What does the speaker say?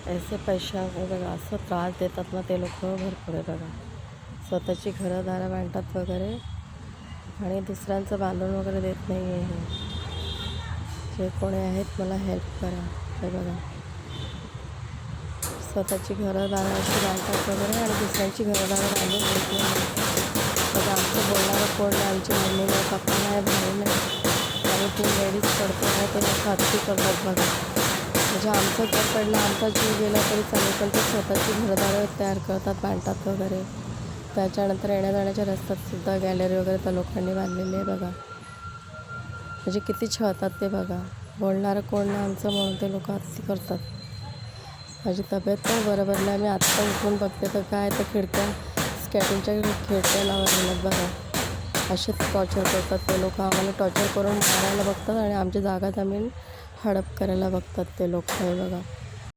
ऐसे पैशा बघा असं त्रास देतात ना ते लोक भरपूर आहे बघा. स्वतःची घरं दारं बांधतात वगैरे आणि दुसऱ्यांचं बांधून वगैरे देत नाही आहे. हे जे कोणी आहेत मला हेल्प करा. हे बघा स्वतःची घरं दारं अशी बांधतात वगैरे आणि दुसऱ्यांची घरं दारं बांधून देत नाही. बघा आमचं बोलणारं कोण नाही, आमची मम्मी नाही, पप्पा नाही, भाऊ नाही आणि ती लेडीज पडते आणि ते लोक हत्ती करतात बघा. म्हणजे आमचं घर पडलं, आमचा जीव गेला तरी चालेल, पण ते स्वतःची घरदारं तयार करतात, बांधतात वगैरे. त्याच्यानंतर येण्या जाण्याच्या रस्त्यातसुद्धा गॅलरी वगैरे त्या लोकांनी बांधलेली आहे बघा. म्हणजे किती छळतात ते बघा. बोलणारं कोण नाही आमचं म्हणून ते लोक हत्ती करतात. माझी तब्येत पण बरोबर नाही. मी आत्ता उठून बघते तर काय तर खिडक्या स्कॅटिंगच्या खिडक्या लावत बघा. असे टॉर्चर करतात ते लोक. आम्हाला टॉर्चर करून मारायला बघतात आणि आमची जागा जमीन हडप करायला बघतात ते लोक. हे बघा.